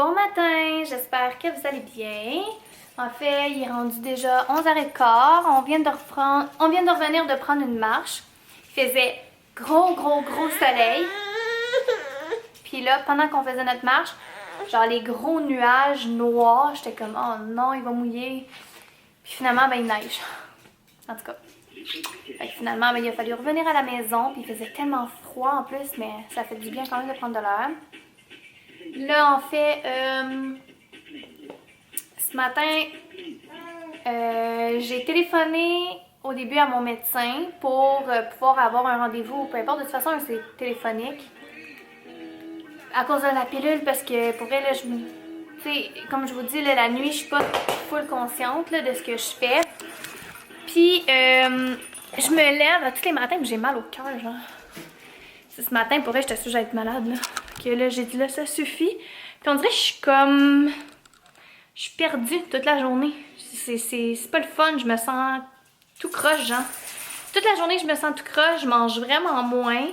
Bon matin, j'espère que vous allez bien. En fait, il est rendu déjà 11h15. On vient de revenir de prendre une marche. Il faisait gros soleil. Puis là, pendant qu'on faisait notre marche, genre les gros nuages noirs, j'étais comme oh non, il va mouiller. Puis finalement, ben il neige. En tout cas. Fait que finalement, ben, il a fallu revenir à la maison. Puis il faisait tellement froid en plus, mais ça fait du bien quand même de prendre de l'air. Là, en fait, ce matin, j'ai téléphoné au début à mon médecin pour pouvoir avoir un rendez-vous, peu importe, de toute façon, c'est téléphonique. À cause de la pilule, parce que pour elle, là, tu sais, comme je vous dis, là, la nuit, je suis pas full consciente là, de ce que je fais. Puis, je me lève tous les matins, j'ai mal au cœur, genre. Ce matin, pour vrai, j'étais sûre que j'allais être malade, là. Que là, j'ai dit, là, ça suffit. Puis on dirait que je suis comme... Je suis perdue toute la journée. C'est pas le fun, je me sens tout croche, genre. Toute la journée, je me sens tout croche, je mange vraiment moins.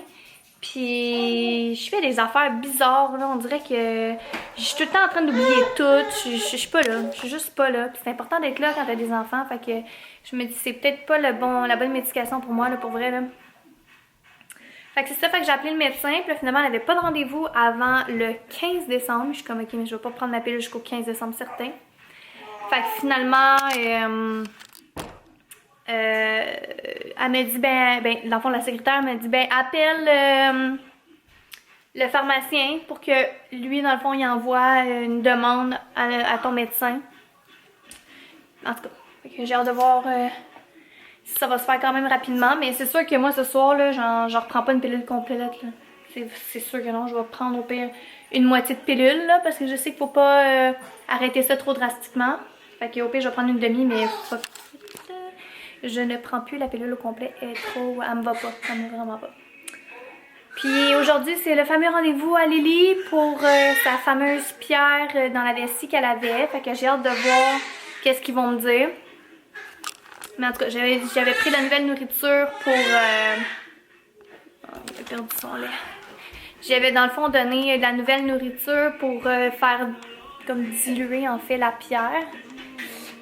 Puis je fais des affaires bizarres, là. On dirait que je suis tout le temps en train d'oublier tout. Je suis pas là, je suis juste pas là. Puis c'est important d'être là quand t'as des enfants, fait que je me dis c'est peut-être pas la bonne médication pour moi, là, pour vrai, là. Fait que c'est ça, fait que j'ai appelé le médecin, puis là, finalement, elle n'avait pas de rendez-vous avant le 15 décembre. Je suis comme, ok, mais je vais pas prendre ma pilule jusqu'au 15 décembre, certain. Fait que finalement, elle m'a dit, dans le fond, la secrétaire m'a dit, appelle le pharmacien pour que lui, dans le fond, il envoie une demande à ton médecin. En tout cas, fait que j'ai hâte de voir... ça va se faire quand même rapidement, mais c'est sûr que moi ce soir là, j'en reprends pas une pilule complète là. C'est sûr que non, je vais prendre au pire une moitié de pilule là, parce que je sais qu'il faut pas arrêter ça trop drastiquement. Fait que au pire je vais prendre une demi, mais je ne prends plus la pilule au complet, elle me va pas, elle me va vraiment pas. Puis aujourd'hui c'est le fameux rendez-vous à Lily pour sa fameuse pierre dans la vessie qu'elle avait, fait que j'ai hâte de voir qu'est-ce qu'ils vont me dire. Mais en tout cas, j'avais pris la nouvelle nourriture pour... Oh, il a perdu son lait. J'avais dans le fond donné de la nouvelle nourriture pour faire comme diluer en fait la pierre.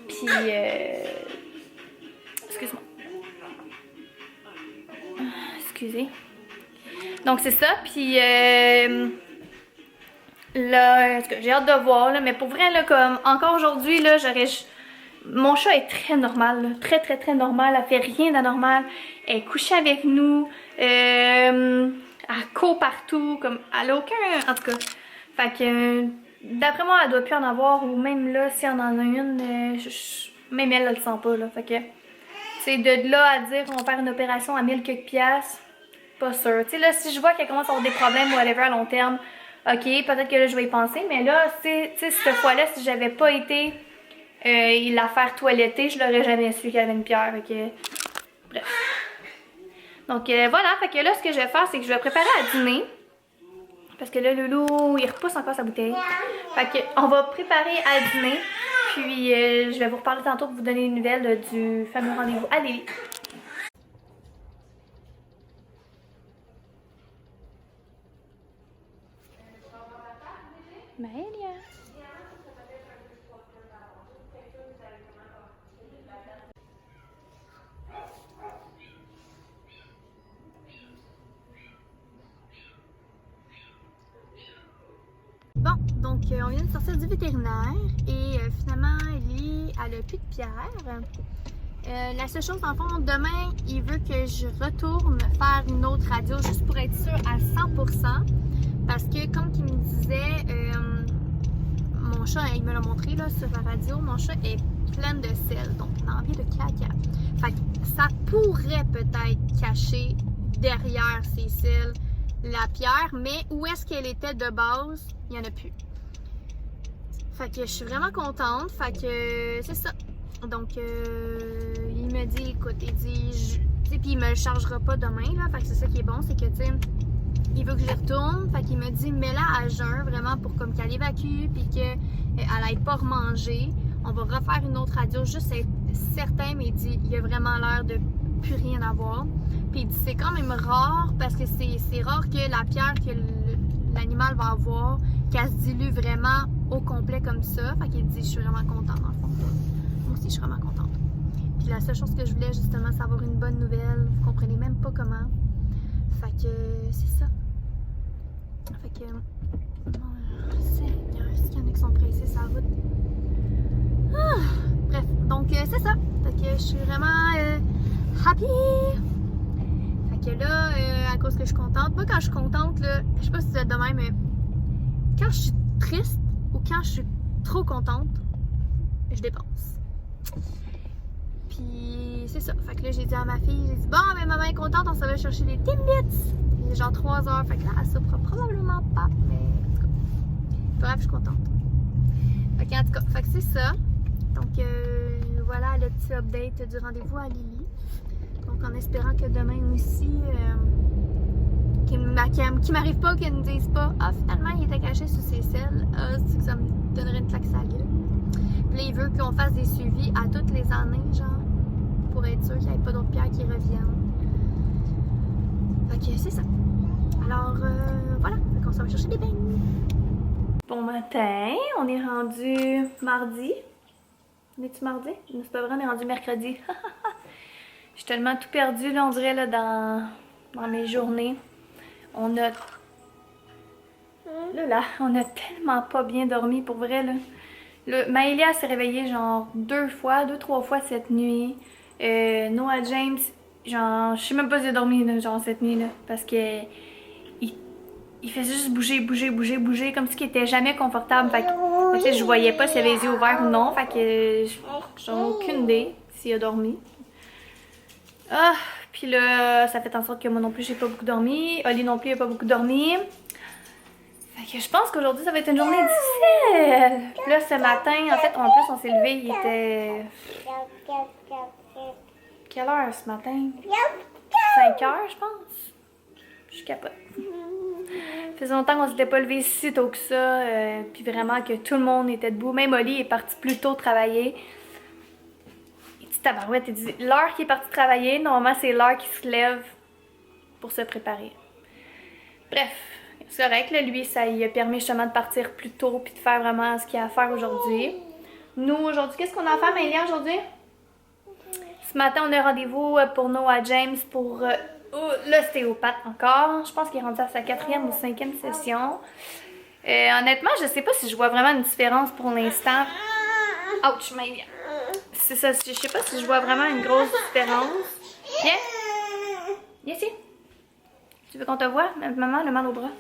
Puis... Excuse-moi. Excusez. Donc c'est ça, puis... Là, en tout cas, j'ai hâte de voir, là, mais pour vrai, là, comme encore aujourd'hui, là, j'aurais... Mon chat est très normal, là. Très normal, elle fait rien d'anormal. Elle est couchée avec nous, elle court partout, comme elle a aucun... En tout cas, fait que d'après moi, elle doit plus en avoir, ou même là, si elle en a une, même elle le sent pas, là. Fait que, c'est de là à dire qu'on va faire une opération à 1000 quelques piastres, pas sûr. Tu sais, là, si je vois qu'elle commence à avoir des problèmes ou whatever à long terme, ok, peut-être que là, je vais y penser, mais là, tu sais, cette fois-là, si j'avais pas été... la faire toiletter, je l'aurais jamais su qu'il y avait une pierre. Fait bref. Donc voilà, fait que là ce que je vais faire, c'est que je vais préparer à dîner. Parce que là, Loulou, il repousse encore sa bouteille. Fait que on va préparer à dîner. Puis je vais vous reparler tantôt pour vous donner une nouvelle du fameux rendez-vous à Lily. Maëlia. Bon, donc on vient de sortir du vétérinaire et finalement, Lily, elle a plus de pierre. La seule chose, en fond, demain, il veut que je retourne faire une autre radio juste pour être sûre à 100%. Parce que, comme il me disait, mon chat, il me l'a montré là, sur la radio, mon chat est plein de sel, donc il a envie de caca. Fait que ça pourrait peut-être cacher derrière ces sels la pierre, mais où est-ce qu'elle était de base, il n'y en a plus. Fait que je suis vraiment contente, fait que c'est ça. Donc il me dit, écoute, il dit, tu sais, puis il me le chargera pas demain, là, fait que c'est ça qui est bon, c'est que, tu sais, il veut que je retourne, fait qu'il me dit, mets-la à jeun, vraiment, pour comme qu'elle évacue, puis qu'elle aille pas remanger. On va refaire une autre radio, juste être certain, mais il dit, il y a vraiment l'air de plus rien avoir. Puis il dit c'est quand même rare parce que c'est rare que la pierre que l'animal va avoir, qu'elle se dilue vraiment au complet comme ça. Fait qu'il dit, je suis vraiment contente dans le fond. Moi aussi, je suis vraiment contente. Puis la seule chose que je voulais, justement, c'est avoir une bonne nouvelle. Vous comprenez même pas comment. Fait que c'est ça. Fait que... Seigneur, est-ce qu'il y en a qui sont pressés sur la route? Ah, bref, donc c'est ça. Fait que je suis vraiment happy. Fait que là, à cause que je suis contente, moi quand je suis contente, là, je sais pas si vous êtes de même, mais quand je suis triste ou quand je suis trop contente, je dépense. Puis c'est ça. Fait que là, j'ai dit à ma fille, j'ai dit bon, mais maman est contente, on s'en va chercher des Timbits. Il est genre 3 heures. Fait que là, elle soupera probablement pas, mais en tout cas, bref, je suis contente. Fait que, en tout cas, fait que c'est ça. Donc voilà le petit update du rendez-vous à Lily. Donc en espérant que demain aussi, qu'il m'arrive pas, qu'ils ne disent pas ah finalement il était caché sous ses selles, c'est que ça me donnerait une claque sur la gueule. Puis là il veut qu'on fasse des suivis à toutes les années, genre, pour être sûr qu'il n'y ait pas d'autres pierres qui reviennent. Fait que c'est ça. Alors voilà, fait qu'on s'en va chercher des beignes. Bon matin, on est rendu mardi. On est-tu mardi? Non, c'est pas vrai, on est rendu mercredi. Je suis tellement tout perdue, là, on dirait, là, dans mes journées. On a... on a tellement pas bien dormi, pour vrai, là. Maëlia s'est réveillée, genre, 2-3 fois cette nuit. Noah James, genre, je sais même pas si j'ai dormi, là, genre, cette nuit, là. Parce que... Il faisait juste bouger, comme si il était jamais confortable. Fait que, je voyais pas s'il avait les yeux ouverts ou non. Fait que j'en ai aucune idée s'il a dormi. Ah, puis là, ça fait en sorte que moi non plus, j'ai pas beaucoup dormi. Oli non plus, il a pas beaucoup dormi. Fait que je pense qu'aujourd'hui, ça va être une journée difficile. Puis là, ce matin, en fait, en plus, on s'est levé, il était... Quelle heure ce matin? 5 heures, je pense. Je capote. Ça faisait longtemps qu'on s'était pas levé si tôt que ça, puis vraiment que tout le monde était debout. Même Oli est parti plus tôt travailler. Il dit tabarouette, il dit l'heure qu'il est parti travailler, normalement c'est l'heure qu'il se lève pour se préparer. Bref, c'est correct, là, lui, ça lui a permis justement de partir plus tôt puis de faire vraiment ce qu'il y a à faire aujourd'hui. Nous, aujourd'hui, qu'est-ce qu'on a à faire, Maëlia, aujourd'hui? Ce matin, on a rendez-vous pour Noah James pour... l'ostéopathe encore. Je pense qu'il est rendu à sa 4e ou 5e session. Honnêtement, je sais pas si je vois vraiment une différence pour l'instant. Ouch, mais c'est ça, je sais pas si je vois vraiment une grosse différence. Viens! Viens ici! Tu veux qu'on te voie? Maman, le mal au bras.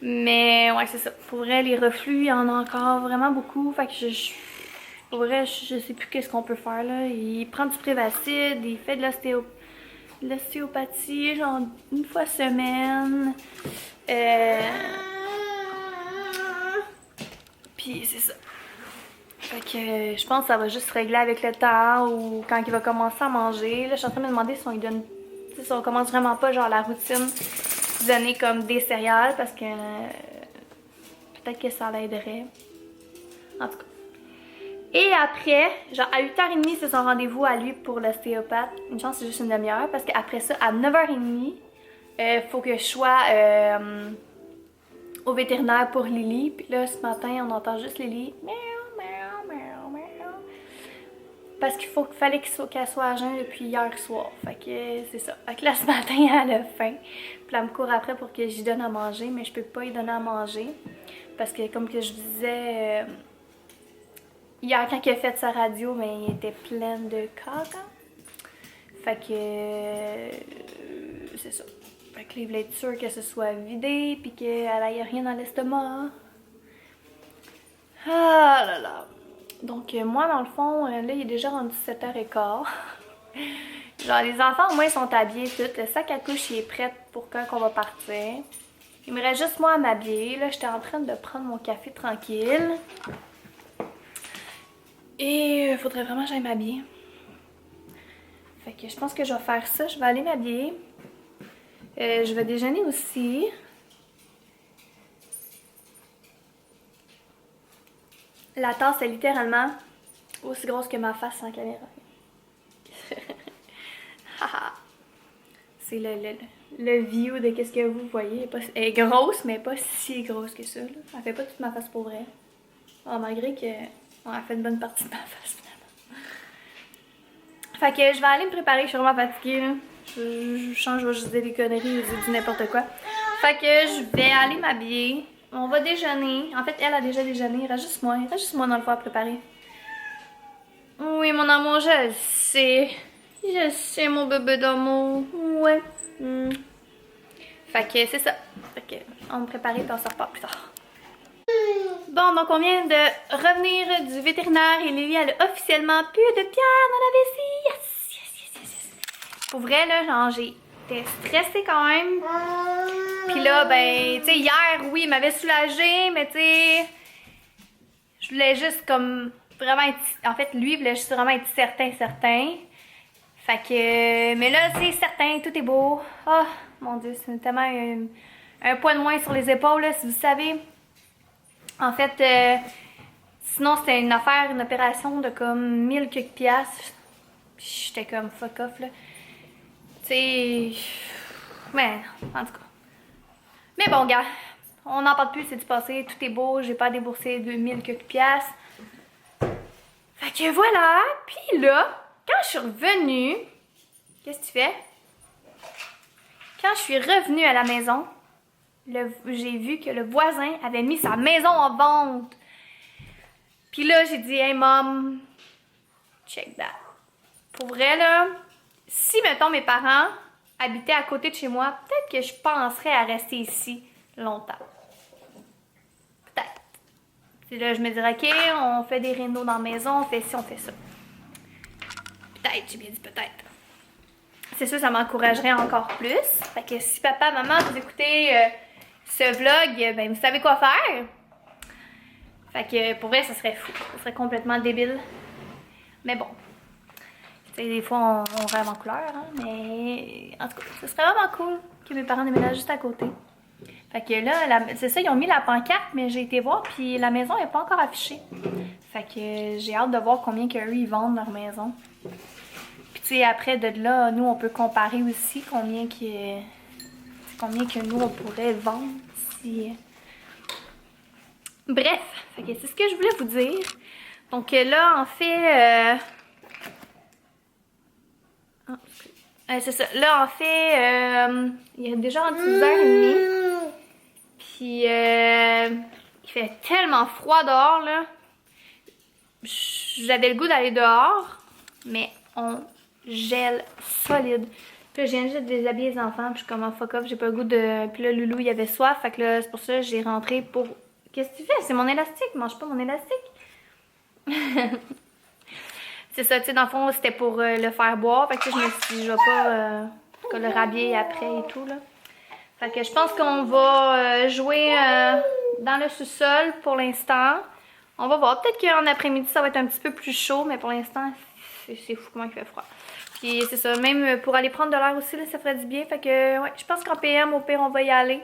Mais ouais, c'est ça. Pour vrai, les reflux, il y en a encore vraiment beaucoup. Fait que pour vrai, je sais plus qu'est-ce qu'on peut faire là. Il prend du Prévacid, il fait de l'ostéopathie, genre une fois semaine. Puis c'est ça. Fait que je pense que ça va juste se régler avec le temps ou quand il va commencer à manger. Là, je suis en train de me demander si on lui donne... Si on commence vraiment pas genre la routine de donner comme des céréales parce que peut-être que ça l'aiderait. En tout cas. Et après, genre à 8h30, c'est son rendez-vous à lui pour l'ostéopathe. Une chance, c'est juste une demi-heure parce qu'après ça, à 9h30, faut que je sois au vétérinaire pour Lily. Puis là, ce matin, on entend juste Lily. Miaou, miaou, miaou, miaou. Parce fallait qu'elle soit à jeun depuis hier soir. Fait que c'est ça. Fait que là, ce matin, elle a faim. Puis là, elle me court après pour que j'y donne à manger. Mais je peux pas y donner à manger. Parce que comme que je disais... hier, quand il a fait sa radio, mais il était plein de caca. Fait que... c'est ça. Fait que il voulait être sûr que ce soit vidé, puis qu'elle aille rien dans l'estomac. Ah là là. Donc moi, dans le fond, là, il est déjà rendu 7h15. Genre, les enfants, au moins, ils sont habillés tout. Le sac à couche, il est prêt pour quand on va partir. Il me reste juste moi à m'habiller. Là, j'étais en train de prendre mon café tranquille. Et il faudrait vraiment que j'aille m'habiller. Fait que je pense que je vais faire ça. Je vais aller m'habiller. Je vais déjeuner aussi. La tasse est littéralement aussi grosse que ma face sans caméra. c'est le view de qu'est-ce que vous voyez. Elle est grosse, mais pas si grosse que ça. Là. Elle fait pas toute ma face pour vrai. Oh, malgré que elle fait une bonne partie de ma face finalement. Fait que je vais aller me préparer, je suis vraiment fatiguée. Là. Je change, je vais juste dire des conneries, je dis n'importe quoi. Fait que je vais aller m'habiller. On va déjeuner. En fait, elle a déjà déjeuné. Il reste juste moi. Il reste juste moi dans le foie à préparer. Oui, mon amour, je le sais. Je sais, mon bébé d'amour. Ouais. Fait que c'est ça. Fait que on va me préparer et on se repart plus tard. Bon, donc on vient de revenir du vétérinaire et Lily, elle a officiellement plus de pierre dans la vessie. Yes, yes, yes, yes, yes. Pour vrai, là, genre, j'étais stressée quand même. Puis là, ben, tu sais, hier, oui, il m'avait soulagée, mais tu sais, je voulais juste comme vraiment être... En fait, lui, il voulait juste vraiment être certain. Fait que... Mais là, c'est certain, tout est beau. Oh, mon Dieu, c'est tellement un poids de moins sur les épaules, là, si vous savez. En fait, sinon, c'était une opération de comme 1000 quelques piastres. J'étais comme fuck off, là. Tu sais... Mais, en tout cas. Mais bon, gars, on n'en parle plus, c'est du passé, tout est beau, j'ai pas déboursé 2000 quelques piastres. Fait que voilà, puis là, quand je suis revenue, qu'est-ce que tu fais? Quand je suis revenue à la maison, j'ai vu que le voisin avait mis sa maison en vente. Puis là, j'ai dit, hey mom, check that. Pour vrai, là, si, mettons, mes parents habitaient à côté de chez moi, peut-être que je penserais à rester ici longtemps. Peut-être. Puis là, je me dirais, ok, on fait des rénaux dans la maison, on fait ci, on fait ça. Peut-être, j'ai bien dit peut-être. C'est sûr, ça m'encouragerait encore plus. Fait que si papa, maman, vous écoutez ce vlog, ben vous savez quoi faire. Fait que pour vrai, ça serait fou. Ça serait complètement débile. Mais bon. Tu sais, des fois, on rêve en couleur, hein, mais en tout cas, ce serait vraiment cool que mes parents déménagent juste à côté. Fait que là, c'est ça, ils ont mis la pancarte, mais j'ai été voir, puis la maison n'est pas encore affichée. Fait que j'ai hâte de voir combien qu'eux, ils vendent leur maison. Puis tu sais, après de là, nous, on peut comparer aussi combien que nous, on pourrait vendre si... Bref, fait que c'est ce que je voulais vous dire. Donc là, en fait... c'est ça. Là, en fait, il y a déjà 10h30. Puis, il fait tellement froid dehors, là. J'avais le goût d'aller dehors, mais on gèle solide. Puis là, je viens juste de déshabiller les enfants, puis je suis comme, oh, fuck off, j'ai pas le goût de... Puis là, Loulou, il avait soif, fait que là, c'est pour ça que j'ai rentré pour... Qu'est-ce que tu fais? C'est mon élastique, mange pas mon élastique. C'est ça, tu sais, dans le fond, c'était pour le faire boire. Fait que je me suis dit, je vais pas le rhabiller après et tout, là. Fait que je pense qu'on va jouer dans le sous-sol pour l'instant. On va voir. Peut-être qu'en après-midi, ça va être un petit peu plus chaud, mais pour l'instant, c'est fou comment il fait froid. Puis c'est ça, même pour aller prendre de l'air aussi, là, ça ferait du bien. Fait que, ouais, je pense qu'en PM, au pire, on va y aller.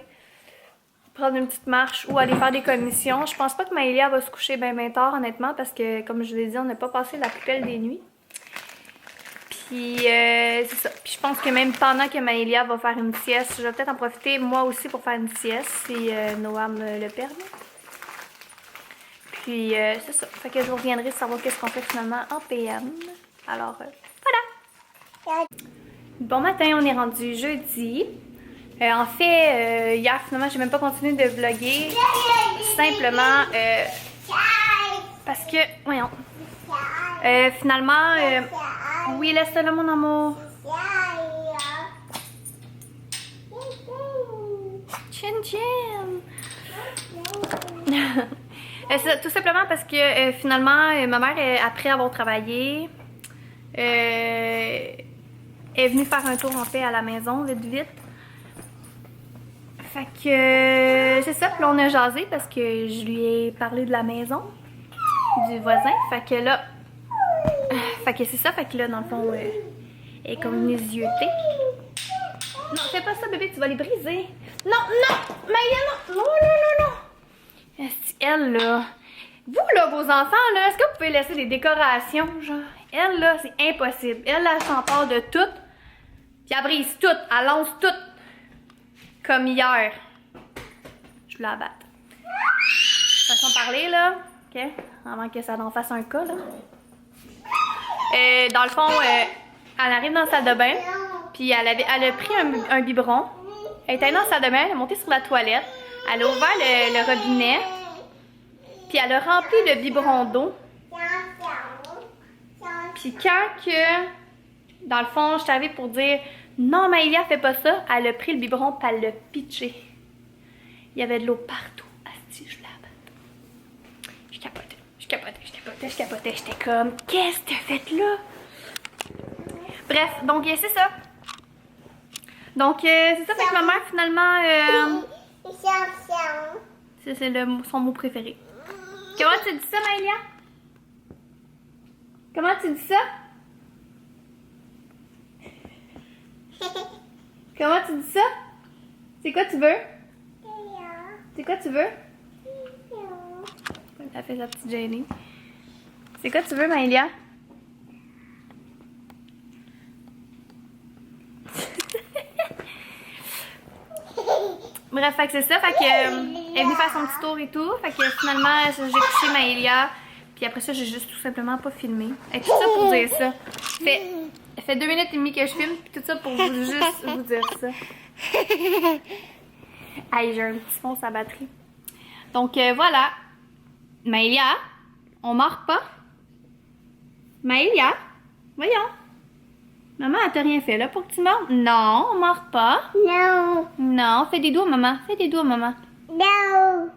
Prendre une petite marche ou aller faire des commissions. Je pense pas que Maëlia va se coucher bien tard, honnêtement, parce que, comme je l'ai dit, on n'a pas passé la plus belle des nuits. Puis, c'est ça. Puis, je pense que même pendant que Maëlia va faire une sieste, je vais peut-être en profiter, moi aussi, pour faire une sieste, si Noah me le permet. Puis, c'est ça. Fait que je vous reviendrai savoir qu'est-ce qu'on fait finalement en PM. Alors, voilà! Bon matin, on est rendu jeudi. En fait, hier, finalement, j'ai même pas continué de vlogger. Simplement parce que... Voyons. Finalement... oui, laisse-le là, mon amour. Chin chin. Tout simplement parce que finalement, ma mère, après avoir travaillé, est venue faire un tour en fait à la maison, vite. Fait que c'est ça, puis là on a jasé parce que je lui ai parlé de la maison du voisin. Fait que là, c'est ça, fait que là dans le fond, elle est comme venue zioter. Non, fais pas ça bébé, tu vas les briser. Non, Maïa, non. Elle là, vous là, vos enfants là, est-ce que vous pouvez laisser des décorations, genre? Elle là, c'est impossible. Elle s'empare de tout. Puis elle brise tout, elle lance tout. Comme hier. Je voulais la battre. Façon de parler, là. OK? Avant que ça en fasse un cas, là. Dans le fond, elle arrive dans la salle de bain. Puis elle a pris un biberon. Elle était dans la salle de bain, elle est montée sur la toilette. Elle a ouvert le robinet. Puis elle a rempli le biberon d'eau. Puis quand que, dans le fond, je suis arrivée pour dire « Non, Maëlia, fais pas ça », elle a pris le biberon et elle l'a pitché. Il y avait de l'eau partout. Asti, je la batte. Je capotais. J'étais comme « Qu'est-ce que t'as fait là? » Bref, donc c'est ça. Donc c'est ça, fait que ma mère finalement... c'est son mot préféré. Comment tu dis ça, Maëlia? Comment tu dis ça? Comment tu dis ça? C'est quoi tu veux? C'est quoi tu veux? Elle fait sa petite gênée. C'est quoi tu veux, Maëlia? Bref, fait que c'est ça. Fait que elle est venue faire son petit tour et tout. Fait que finalement, j'ai couché Maëlia. Puis après ça, j'ai juste tout simplement pas filmé. Et tout ça pour dire ça. Ça fait 2 minutes et demie que je filme. Puis tout ça pour juste vous dire ça. Aïe, j'ai un petit fond sa batterie. Donc voilà. Maëlia, on mord pas? Maëlia, voyons. Maman, elle t'a rien fait là pour que tu mordes? Non, on mord pas. Non. Non, fais des doigts, maman. Fais des doigts, maman. Non.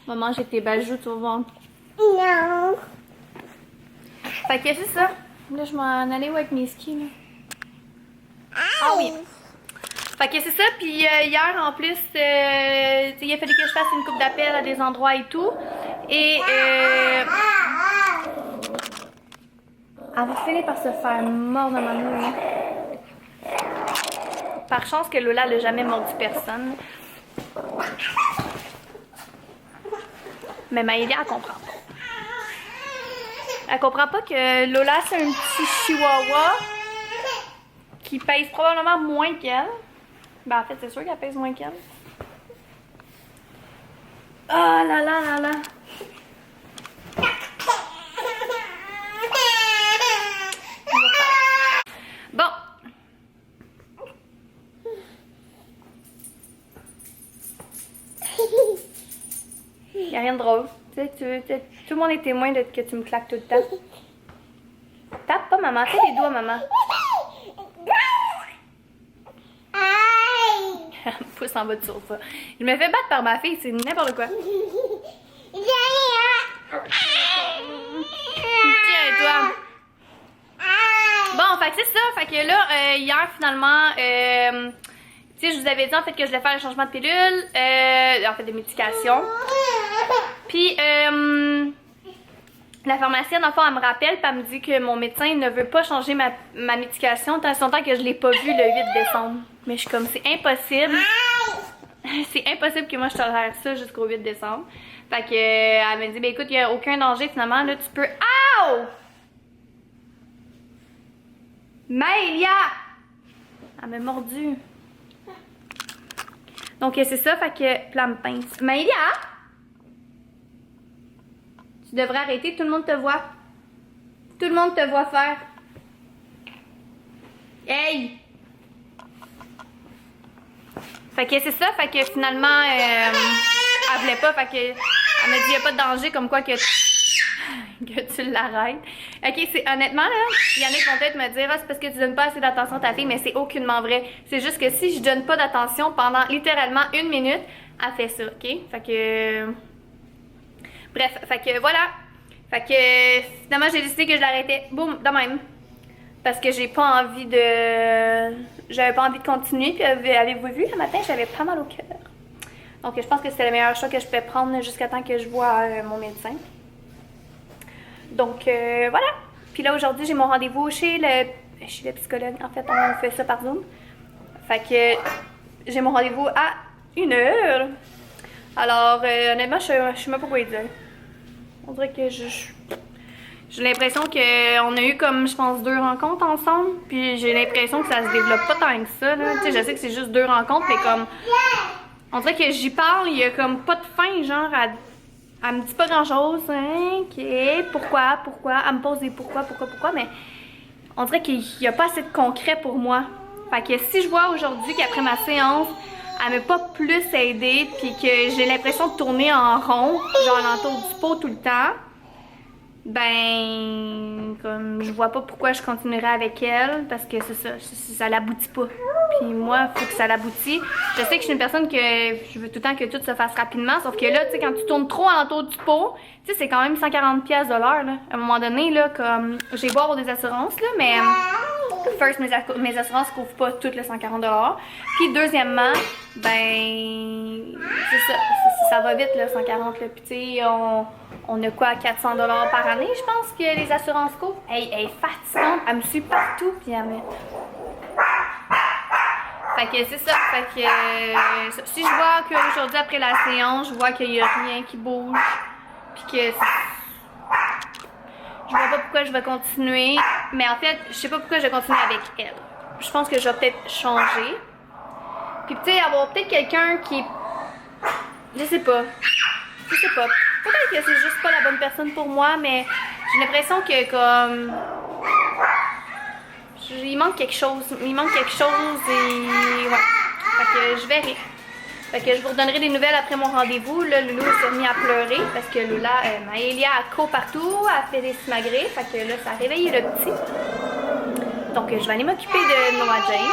Maman, j'ai tes bajoux, tu vas voir. Non. Fait que c'est ça. Là, je m'en allais avec mes skis, là. Ah oui. Fait que c'est ça, puis hier en plus, il a fallu que je fasse une coupe d'appel à des endroits et tout. Et elle va finir par se faire mordre à ma main. Par chance que Lola n'a jamais mordu personne. Mais Maëlia, elle comprend pas. Elle comprend pas que Lola, c'est un petit chihuahua qui pèse probablement moins qu'elle. Ben, en fait, c'est sûr qu'elle pèse moins qu'elle. Oh là là là là. Bon. Y'a rien de drôle. Tu sais, tout le monde est témoin de que tu me claques tout le temps. Tape pas, maman. Fais les doigts, maman. Pousse en bas de sur ça. Je me fais battre par ma fille, c'est n'importe quoi. Tiens, toi. Bon, fait que c'est ça. Fait que là, hier, finalement, tu sais, je vous avais dit en fait que je voulais faire un changement de pilule, en fait de médication. Puis, la pharmacienne, en fait, elle me rappelle, puis elle me dit que mon médecin ne veut pas changer ma médication tant longtemps que je l'ai pas vu le 8 décembre. Mais je suis comme, c'est impossible. C'est impossible que moi je tolère ça jusqu'au 8 décembre. Fait que, elle me dit, ben écoute, il n'y a aucun danger finalement, là, tu peux... Aouh! Maëlia! Elle m'a mordu. Donc, c'est ça, fait que, puis là, elle me pince. Maëlia! Tu devrais arrêter, tout le monde te voit. Tout le monde te voit faire. Hey! Fait que c'est ça, fait que finalement, elle voulait pas, fait que elle m'a dit y a pas de danger comme quoi que tu l'arrêtes. Ok, c'est honnêtement là, il y en a qui vont peut-être me dire ah, c'est parce que tu donnes pas assez d'attention à ta fille, mais c'est aucunement vrai. C'est juste que si je donne pas d'attention pendant littéralement 1 minute, elle fait ça, ok? Fait que bref, fait que voilà. Fait que finalement j'ai décidé que je l'arrêtais. Boum, de même. Parce que j'ai pas envie de... J'avais pas envie de continuer. Puis avez-vous vu, le matin, j'avais pas mal au cœur. Donc je pense que c'était le meilleur choix que je pouvais prendre jusqu'à temps que je vois mon médecin. Donc voilà. Puis là, aujourd'hui, j'ai mon rendez-vous chez le psychologue. En fait, on fait ça par Zoom. Fait que j'ai mon rendez-vous à 1h. Alors, honnêtement, je sais même pas quoi dire. On dirait que j'ai l'impression qu'on a eu comme, je pense, 2 rencontres ensemble. Puis j'ai l'impression que ça se développe pas tant que ça, là. Tu sais, je sais que c'est juste 2 rencontres, mais comme... On dirait que j'y parle, il y a comme pas de fin, genre, elle me dit pas grand-chose. Hein, ok, pourquoi? Elle me pose des pourquoi, mais... On dirait qu'il y a pas assez de concret pour moi. Fait que si je vois aujourd'hui qu'après ma séance, elle m'a pas plus aidée, puis que j'ai l'impression de tourner en rond, genre l'entour du pot tout le temps, ben, comme je vois pas pourquoi je continuerai avec elle, parce que c'est ça l'aboutit pas. Puis moi, faut que ça l'aboutisse. Je sais que je suis une personne que je veux tout le temps que tout se fasse rapidement, sauf que là, tu sais, quand tu tournes trop alentour du pot, tu sais, c'est quand même 140$ de l'heure, là. À un moment donné, là, comme, j'ai beau avoir des assurances, là, mais first, mes assurances couvrent pas toutes les 140$. Puis deuxièmement, ben, c'est ça va vite, là, 140$, là. Puis tu sais, on a quoi, 400$ par année, je pense que les assurances couvrent. Elle est fatigante, elle me suit partout, puis elle me... Fait que c'est ça, fait que si je vois qu'aujourd'hui après la séance, je vois qu'il y a rien qui bouge, puis que je vois pas pourquoi je vais continuer, mais en fait, je sais pas pourquoi je vais continuer avec elle. Je pense que je vais peut-être changer, puis tu sais, avoir peut-être quelqu'un qui... Je sais pas. Peut-être que c'est juste pas la bonne personne pour moi, mais j'ai l'impression que comme... Il manque quelque chose et... Ouais. Fait que je verrai. Fait que je vous redonnerai des nouvelles après mon rendez-vous. Là, Loulou s'est mis à pleurer parce que Maëlia a court partout, a fait des simagrées. Fait que là, ça a réveillé le petit. Donc, je vais aller m'occuper de Noah James.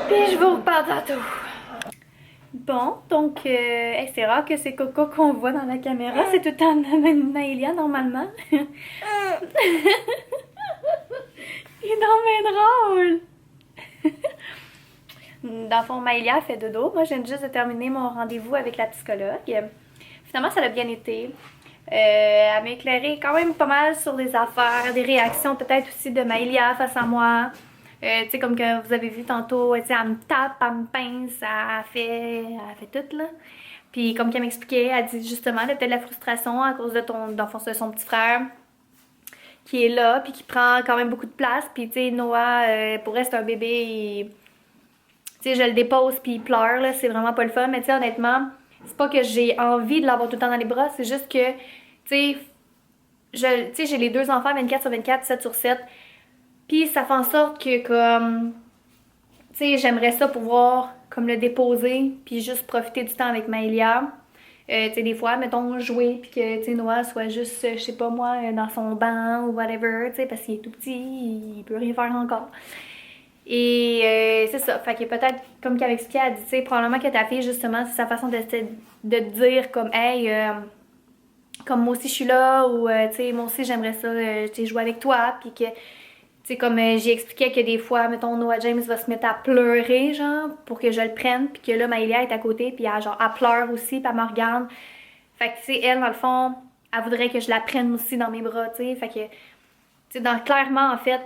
Puis je vous reparle tantôt. Bon, donc, c'est rare que c'est Coco qu'on voit dans la caméra. C'est tout le temps Maëlia, normalement. Il est donc bien drôle! Dans le fond, Maëlia fait dodo. Moi, je viens juste de terminer mon rendez-vous avec la psychologue. Finalement, ça a bien été. Elle m'a éclairé quand même pas mal sur les affaires, des réactions peut-être aussi de Maëlia face à moi. Tu sais, comme que vous avez vu tantôt, elle me tape, elle me pince, elle fait tout, là. Puis comme qu'elle m'expliquait, elle dit justement, elle a peut-être la frustration à cause de son petit frère qui est là, puis qui prend quand même beaucoup de place. Puis tu sais, Noah, pour elle, c'est un bébé, et... Tu sais, je le dépose puis il pleure, là, c'est vraiment pas le fun. Mais tu sais, honnêtement, c'est pas que j'ai envie de l'avoir tout le temps dans les bras, c'est juste que, tu sais, j'ai les 2 enfants 24/24, 7/7. Puis ça fait en sorte que, comme, tu sais, j'aimerais ça pouvoir, comme, le déposer puis juste profiter du temps avec Maëlia. Tu sais, des fois, mettons, jouer puis que, tu sais, Noah soit juste, je sais pas moi, dans son banc ou whatever, tu sais, parce qu'il est tout petit, il peut rien faire encore. Et c'est ça, fait que peut-être, comme qu'elle expliqué, elle dit, tu sais, probablement que ta fille, justement, c'est sa façon de te dire comme, hey, comme moi aussi je suis là, ou, tu sais, moi aussi j'aimerais ça, tu sais, jouer avec toi, puis que, tu sais, comme j'ai expliqué que des fois, mettons, Noah James va se mettre à pleurer, genre, pour que je le prenne, puis que là, Maëlia est à côté, puis elle, genre, elle pleure aussi, puis elle me regarde. Fait que, tu sais, elle, dans le fond, elle voudrait que je la prenne aussi dans mes bras, tu sais, fait que, tu sais, clairement, en fait,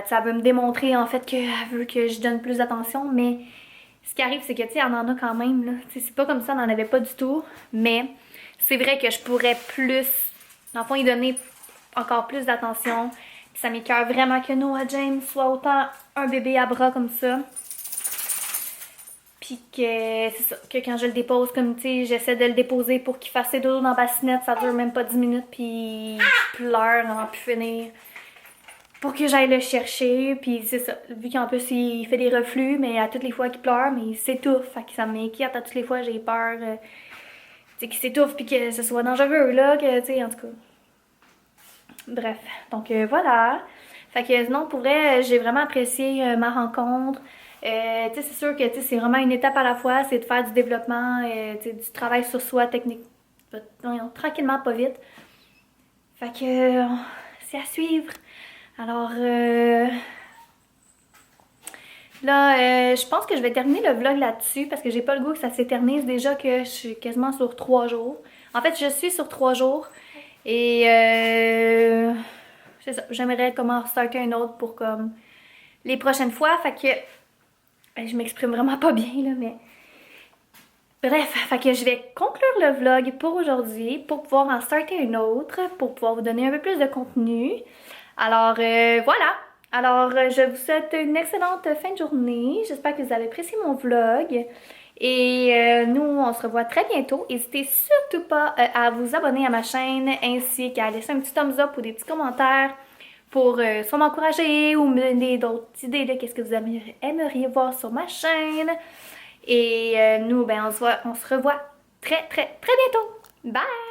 ça veut me démontrer en fait qu'elle veut que je donne plus d'attention, mais ce qui arrive c'est que tu sais, elle en a quand même là. C'est pas comme ça, elle n'en avait pas du tout, mais c'est vrai que je pourrais plus, dans le fond, y donner encore plus d'attention. Puis ça m'écoeure vraiment que Noah James soit autant un bébé à bras comme ça. Puis que c'est ça, que quand je le dépose, comme tu sais, j'essaie de le déposer pour qu'il fasse ses dodo dans la bassinette, ça dure même pas 10 minutes, puis il pleure, n'en plus finir. Pour que j'aille le chercher, puis c'est ça, vu qu'en plus il fait des reflux, mais à toutes les fois qu'il pleure, mais il s'étouffe, fait que ça m'inquiète, à toutes les fois j'ai peur, tu sais, qu'il s'étouffe puis que ce soit dangereux, là, que, tu sais, en tout cas. Bref, donc voilà. Fait que sinon, pour vrai, j'ai vraiment apprécié ma rencontre. Tu sais, c'est sûr que, tu sais, c'est vraiment une étape à la fois, c'est de faire du développement, tu sais, du travail sur soi, technique, tranquillement, pas vite. Fait que, c'est à suivre. Alors, là, je pense que je vais terminer le vlog là-dessus parce que j'ai pas le goût que ça s'éternise déjà que je suis quasiment sur 3 jours. En fait, je suis sur 3 jours et c'est ça, j'aimerais comment starter un autre pour comme les prochaines fois. Fait que, ben, je m'exprime vraiment pas bien là, mais Bref, fait que je vais conclure le vlog pour aujourd'hui pour pouvoir en starter un autre, pour pouvoir vous donner un peu plus de contenu. Alors voilà. Alors je vous souhaite une excellente fin de journée. J'espère que vous avez apprécié mon vlog. Et nous, on se revoit très bientôt. N'hésitez surtout pas à vous abonner à ma chaîne ainsi qu'à laisser un petit thumbs up ou des petits commentaires pour soit m'encourager ou me donner d'autres idées de qu'est-ce que vous aimeriez voir sur ma chaîne. Et nous, ben, on se revoit très, très, très bientôt. Bye!